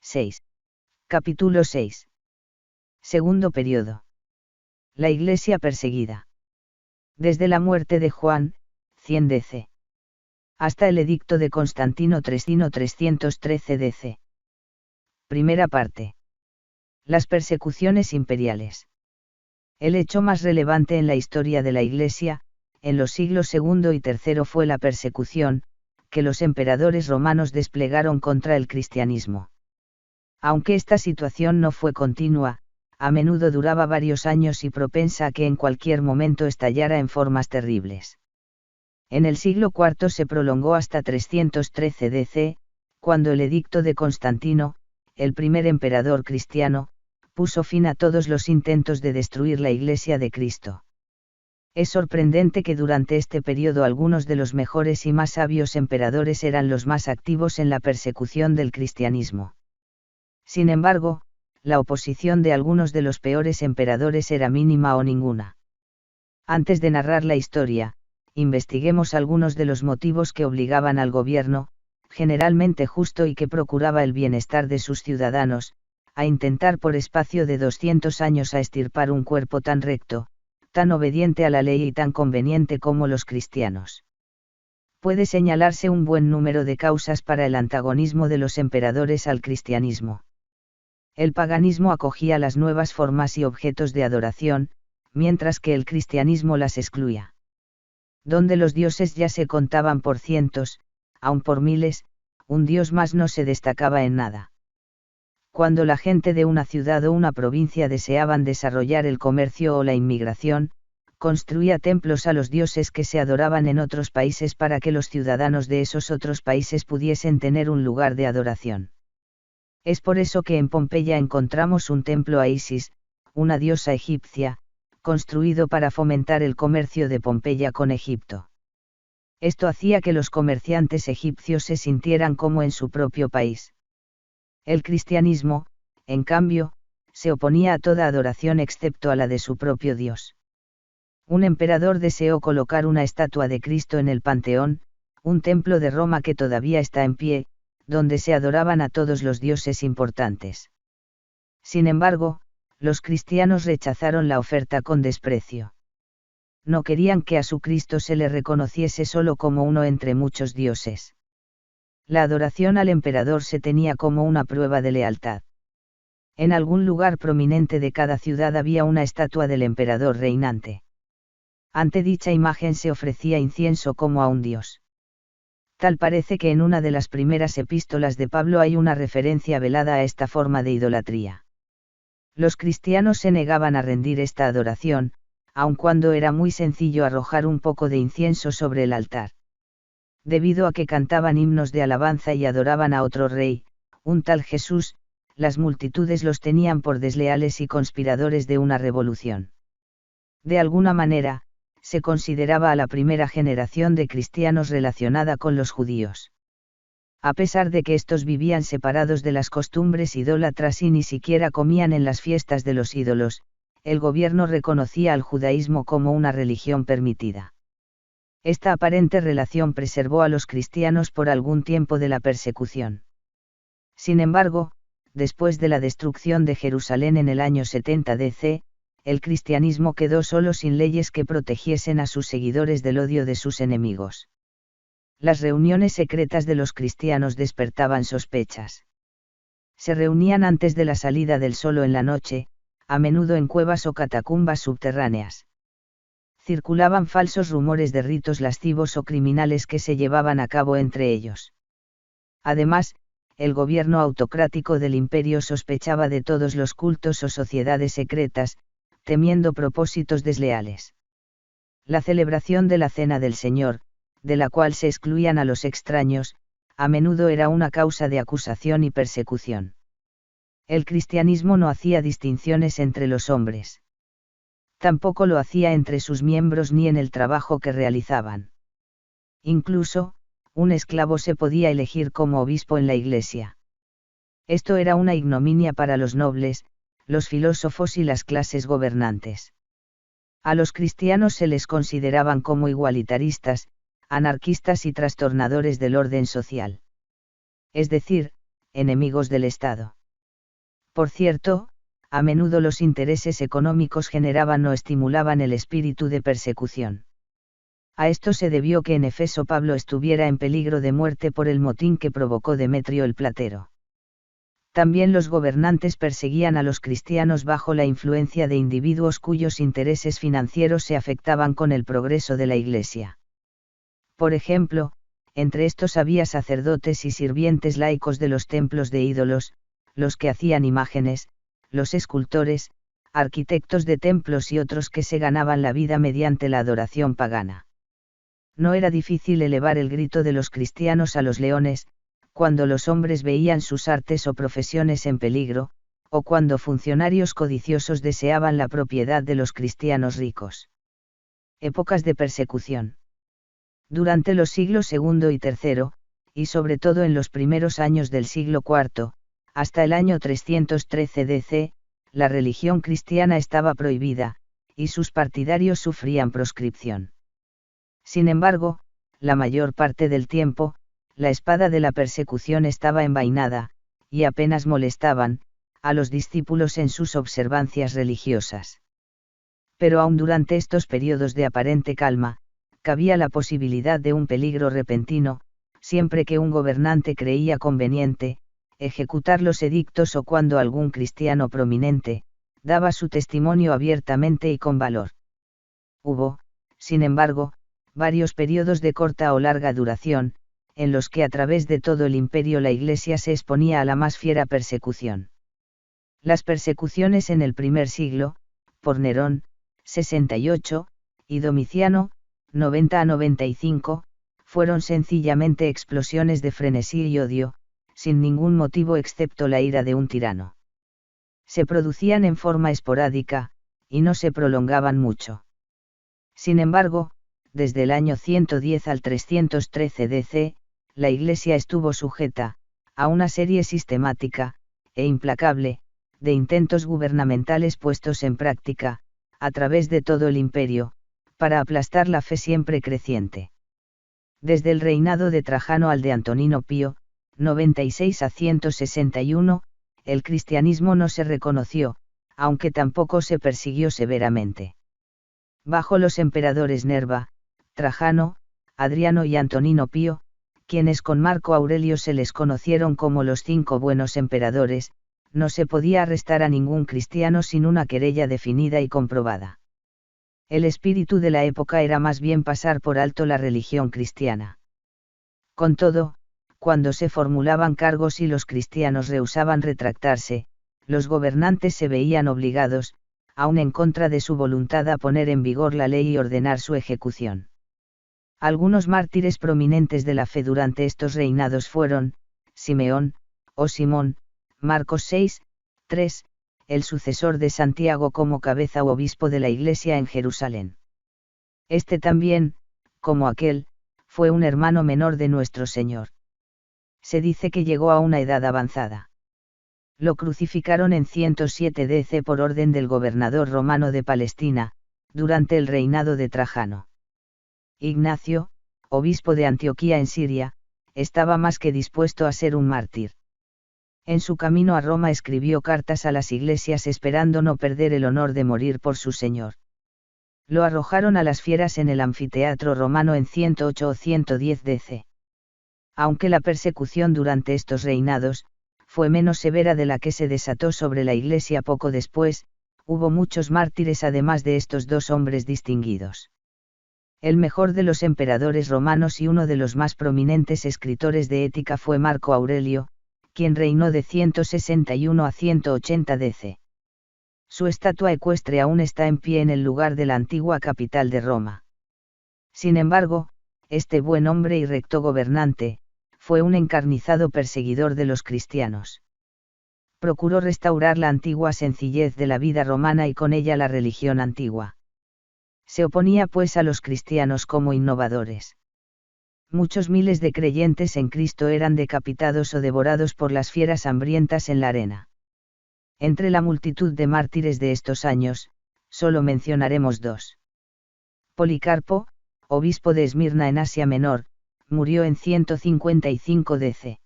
6. Capítulo 6. Segundo periodo. La Iglesia perseguida. Desde la muerte de Juan, 100 DC. Hasta el edicto de Constantino 313 DC. Primera parte. Las persecuciones imperiales. El hecho más relevante en la historia de la Iglesia, en los siglos II y III fue la persecución, que los emperadores romanos desplegaron contra el cristianismo. Aunque esta situación no fue continua, a menudo duraba varios años y propensa a que en cualquier momento estallara en formas terribles. En el siglo IV se prolongó hasta 313 DC, cuando el edicto de Constantino, el primer emperador cristiano, puso fin a todos los intentos de destruir la Iglesia de Cristo. Es sorprendente que durante este periodo algunos de los mejores y más sabios emperadores eran los más activos en la persecución del cristianismo. Sin embargo, la oposición de algunos de los peores emperadores era mínima o ninguna. Antes de narrar la historia, investiguemos algunos de los motivos que obligaban al gobierno, generalmente justo y que procuraba el bienestar de sus ciudadanos, a intentar por espacio de 200 años a extirpar un cuerpo tan recto, tan obediente a la ley y tan conveniente como los cristianos. Puede señalarse un buen número de causas para el antagonismo de los emperadores al cristianismo. El paganismo acogía las nuevas formas y objetos de adoración, mientras que el cristianismo las excluía. Donde los dioses ya se contaban por cientos, aun por miles, un dios más no se destacaba en nada. Cuando la gente de una ciudad o una provincia deseaban desarrollar el comercio o la inmigración, construía templos a los dioses que se adoraban en otros países para que los ciudadanos de esos otros países pudiesen tener un lugar de adoración. Es por eso que en Pompeya encontramos un templo a Isis, una diosa egipcia, construido para fomentar el comercio de Pompeya con Egipto. Esto hacía que los comerciantes egipcios se sintieran como en su propio país. El cristianismo, en cambio, se oponía a toda adoración excepto a la de su propio Dios. Un emperador deseó colocar una estatua de Cristo en el Panteón, un templo de Roma que todavía está en pie, donde se adoraban a todos los dioses importantes. Sin embargo, los cristianos rechazaron la oferta con desprecio. No querían que a su Cristo se le reconociese solo como uno entre muchos dioses. La adoración al emperador se tenía como una prueba de lealtad. En algún lugar prominente de cada ciudad había una estatua del emperador reinante. Ante dicha imagen se ofrecía incienso como a un dios. Tal parece que en una de las primeras epístolas de Pablo hay una referencia velada a esta forma de idolatría. Los cristianos se negaban a rendir esta adoración, aun cuando era muy sencillo arrojar un poco de incienso sobre el altar. Debido a que cantaban himnos de alabanza y adoraban a otro rey, un tal Jesús, las multitudes los tenían por desleales y conspiradores de una revolución. De alguna manera, se consideraba a la primera generación de cristianos relacionada con los judíos. A pesar de que estos vivían separados de las costumbres idólatras y ni siquiera comían en las fiestas de los ídolos, el gobierno reconocía al judaísmo como una religión permitida. Esta aparente relación preservó a los cristianos por algún tiempo de la persecución. Sin embargo, después de la destrucción de Jerusalén en el año 70 DC, el cristianismo quedó solo sin leyes que protegiesen a sus seguidores del odio de sus enemigos. Las reuniones secretas de los cristianos despertaban sospechas. Se reunían antes de la salida del sol o en la noche, a menudo en cuevas o catacumbas subterráneas. Circulaban falsos rumores de ritos lascivos o criminales que se llevaban a cabo entre ellos. Además, el gobierno autocrático del imperio sospechaba de todos los cultos o sociedades secretas, temiendo propósitos desleales. La celebración de la Cena del Señor, de la cual se excluían a los extraños, a menudo era una causa de acusación y persecución. El cristianismo no hacía distinciones entre los hombres. Tampoco lo hacía entre sus miembros ni en el trabajo que realizaban. Incluso, un esclavo se podía elegir como obispo en la Iglesia. Esto era una ignominia para los nobles, los filósofos y las clases gobernantes. A los cristianos se les consideraban como igualitaristas, anarquistas y trastornadores del orden social. Es decir, enemigos del Estado. Por cierto, a menudo los intereses económicos generaban o estimulaban el espíritu de persecución. A esto se debió que en Efeso Pablo estuviera en peligro de muerte por el motín que provocó Demetrio el platero. También los gobernantes perseguían a los cristianos bajo la influencia de individuos cuyos intereses financieros se afectaban con el progreso de la Iglesia. Por ejemplo, entre estos había sacerdotes y sirvientes laicos de los templos de ídolos, los que hacían imágenes, los escultores, arquitectos de templos y otros que se ganaban la vida mediante la adoración pagana. No era difícil elevar el grito de los cristianos a los leones, cuando los hombres veían sus artes o profesiones en peligro, o cuando funcionarios codiciosos deseaban la propiedad de los cristianos ricos. Épocas de persecución. Durante los siglos II y III, y sobre todo en los primeros años del siglo IV, hasta el año 313 DC, la religión cristiana estaba prohibida, y sus partidarios sufrían proscripción. Sin embargo, la mayor parte del tiempo, la espada de la persecución estaba envainada, y apenas molestaban a los discípulos en sus observancias religiosas. Pero aún durante estos periodos de aparente calma, cabía la posibilidad de un peligro repentino, siempre que un gobernante creía conveniente ejecutar los edictos o cuando algún cristiano prominente daba su testimonio abiertamente y con valor. Hubo, sin embargo, varios periodos de corta o larga duración, en los que a través de todo el imperio la Iglesia se exponía a la más fiera persecución. Las persecuciones en el primer siglo, por Nerón, 68, y Domiciano, 90 a 95, fueron sencillamente explosiones de frenesí y odio, sin ningún motivo excepto la ira de un tirano. Se producían en forma esporádica, y no se prolongaban mucho. Sin embargo, desde el año 110 al 313 DC, la Iglesia estuvo sujeta a una serie sistemática e implacable de intentos gubernamentales puestos en práctica, a través de todo el imperio, para aplastar la fe siempre creciente. Desde el reinado de Trajano al de Antonino Pío, 96 a 161, el cristianismo no se reconoció, aunque tampoco se persiguió severamente. Bajo los emperadores Nerva, Trajano, Adriano y Antonino Pío, quienes con Marco Aurelio se les conocieron como los 5 buenos emperadores, no se podía arrestar a ningún cristiano sin una querella definida y comprobada. El espíritu de la época era más bien pasar por alto la religión cristiana. Con todo, cuando se formulaban cargos y los cristianos rehusaban retractarse, los gobernantes se veían obligados, aun en contra de su voluntad, a poner en vigor la ley y ordenar su ejecución. Algunos mártires prominentes de la fe durante estos reinados fueron, Simeón, o Simón, Marcos 6, 3, el sucesor de Santiago como cabeza o obispo de la Iglesia en Jerusalén. Este también, como aquel, fue un hermano menor de nuestro Señor. Se dice que llegó a una edad avanzada. Lo crucificaron en 107 DC por orden del gobernador romano de Palestina, durante el reinado de Trajano. Ignacio, obispo de Antioquía en Siria, estaba más que dispuesto a ser un mártir. En su camino a Roma escribió cartas a las iglesias esperando no perder el honor de morir por su Señor. Lo arrojaron a las fieras en el anfiteatro romano en 108 o 110 DC. Aunque la persecución durante estos reinados fue menos severa de la que se desató sobre la Iglesia poco después, hubo muchos mártires además de estos 2 hombres distinguidos. El mejor de los emperadores romanos y uno de los más prominentes escritores de ética fue Marco Aurelio, quien reinó de 161 a 180 DC. Su estatua ecuestre aún está en pie en el lugar de la antigua capital de Roma. Sin embargo, este buen hombre y recto gobernante, fue un encarnizado perseguidor de los cristianos. Procuró restaurar la antigua sencillez de la vida romana y con ella la religión antigua. Se oponía pues a los cristianos como innovadores. Muchos miles de creyentes en Cristo eran decapitados o devorados por las fieras hambrientas en la arena. Entre la multitud de mártires de estos años, solo mencionaremos 2. Policarpo, obispo de Esmirna en Asia Menor, murió en 155 DC.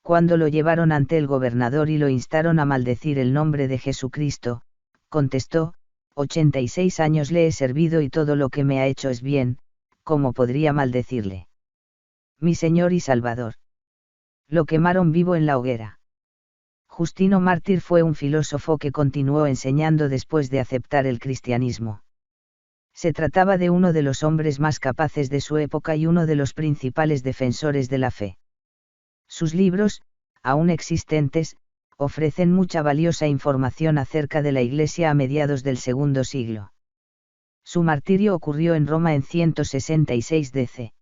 Cuando lo llevaron ante el gobernador y lo instaron a maldecir el nombre de Jesucristo, contestó: 86 años le he servido y todo lo que me ha hecho es bien, ¿cómo podría maldecirle? Mi Señor y Salvador. Lo quemaron vivo en la hoguera. Justino Mártir fue un filósofo que continuó enseñando después de aceptar el cristianismo. Se trataba de uno de los hombres más capaces de su época y uno de los principales defensores de la fe. Sus libros, aún existentes, ofrecen mucha valiosa información acerca de la Iglesia a mediados del segundo siglo. Su martirio ocurrió en Roma en 166 DC.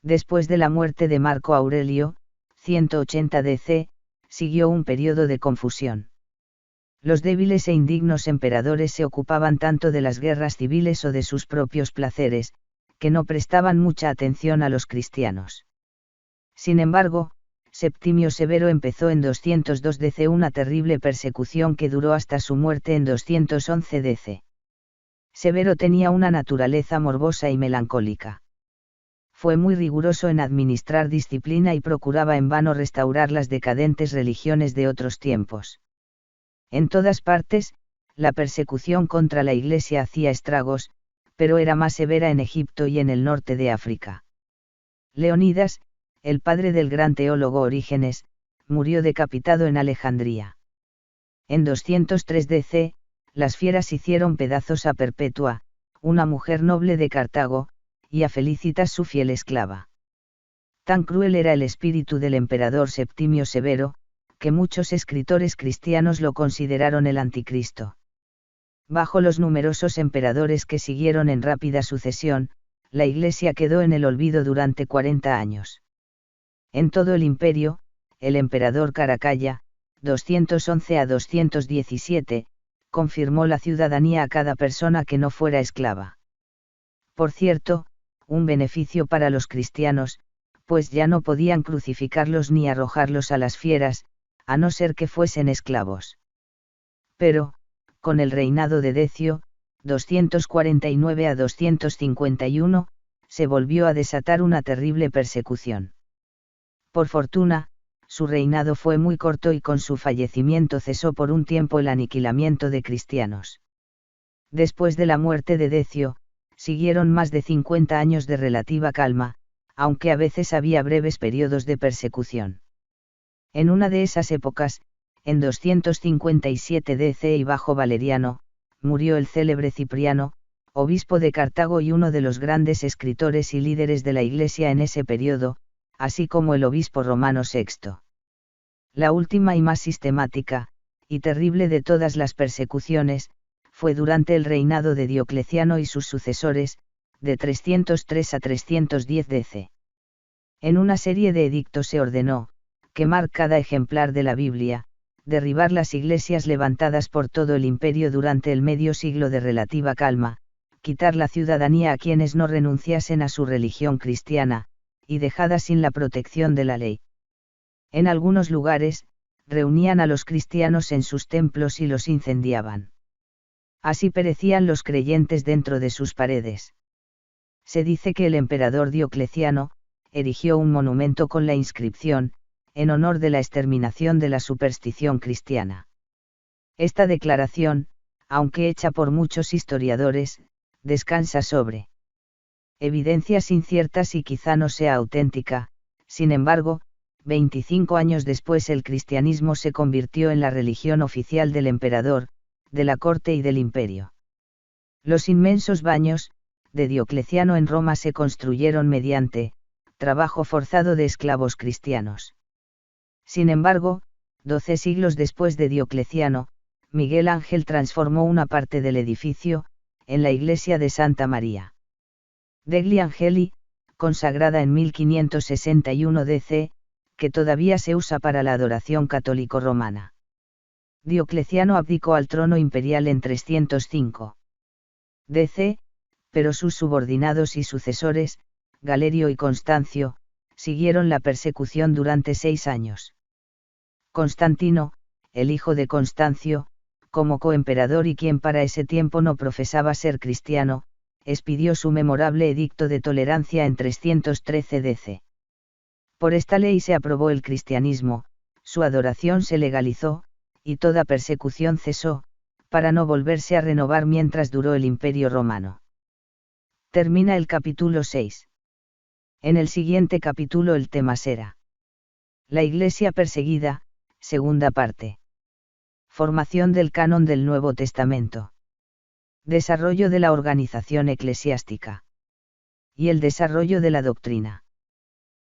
Después de la muerte de Marco Aurelio, 180 DC, siguió un periodo de confusión. Los débiles e indignos emperadores se ocupaban tanto de las guerras civiles o de sus propios placeres, que no prestaban mucha atención a los cristianos. Sin embargo, Septimio Severo empezó en 202 DC una terrible persecución que duró hasta su muerte en 211 DC. Severo tenía una naturaleza morbosa y melancólica. Fue muy riguroso en administrar disciplina y procuraba en vano restaurar las decadentes religiones de otros tiempos. En todas partes, la persecución contra la Iglesia hacía estragos, pero era más severa en Egipto y en el norte de África. Leonidas, el padre del gran teólogo Orígenes, murió decapitado en Alejandría. En 203 DC, las fieras hicieron pedazos a Perpetua, una mujer noble de Cartago, y a Felicitas su fiel esclava. Tan cruel era el espíritu del emperador Septimio Severo, que muchos escritores cristianos lo consideraron el anticristo. Bajo los numerosos emperadores que siguieron en rápida sucesión, la Iglesia quedó en el olvido durante 40 años. En todo el imperio, el emperador Caracalla, 211 a 217, confirmó la ciudadanía a cada persona que no fuera esclava. Por cierto, un beneficio para los cristianos, pues ya no podían crucificarlos ni arrojarlos a las fieras, a no ser que fuesen esclavos. Pero, con el reinado de Decio, 249 a 251, se volvió a desatar una terrible persecución. Por fortuna, su reinado fue muy corto y con su fallecimiento cesó por un tiempo el aniquilamiento de cristianos. Después de la muerte de Decio, siguieron más de 50 años de relativa calma, aunque a veces había breves periodos de persecución. En una de esas épocas, en 257 DC y bajo Valeriano, murió el célebre Cipriano, obispo de Cartago y uno de los grandes escritores y líderes de la Iglesia en ese periodo, así como el obispo romano VI. La última y más sistemática, y terrible de todas las persecuciones, fue durante el reinado de Diocleciano y sus sucesores, de 303 a 310 DC. En una serie de edictos se ordenó, quemar cada ejemplar de la Biblia, derribar las iglesias levantadas por todo el imperio durante el medio siglo de relativa calma, quitar la ciudadanía a quienes no renunciasen a su religión cristiana, y dejada sin la protección de la ley. En algunos lugares, reunían a los cristianos en sus templos y los incendiaban. Así perecían los creyentes dentro de sus paredes. Se dice que el emperador Diocleciano erigió un monumento con la inscripción, en honor de la exterminación de la superstición cristiana. Esta declaración, aunque hecha por muchos historiadores, descansa sobre evidencias inciertas y quizá no sea auténtica. Sin embargo, 25 años después el cristianismo se convirtió en la religión oficial del emperador, de la corte y del imperio. Los inmensos baños de Diocleciano en Roma se construyeron mediante trabajo forzado de esclavos cristianos. Sin embargo, 12 siglos después de Diocleciano, Miguel Ángel transformó una parte del edificio, en la iglesia de Santa María degli Angeli, consagrada en 1561 DC, que todavía se usa para la adoración católico-romana. Diocleciano abdicó al trono imperial en 305 DC, pero sus subordinados y sucesores, Galerio y Constancio, siguieron la persecución durante 6 años. Constantino, el hijo de Constancio, como coemperador y quien para ese tiempo no profesaba ser cristiano, expidió su memorable edicto de tolerancia en 313 DC. Por esta ley se aprobó el cristianismo, su adoración se legalizó, y toda persecución cesó, para no volverse a renovar mientras duró el Imperio Romano. Termina el capítulo 6. En el siguiente capítulo el tema será la Iglesia perseguida, segunda parte. Formación del canon del Nuevo Testamento. Desarrollo de la organización eclesiástica. Y el desarrollo de la doctrina.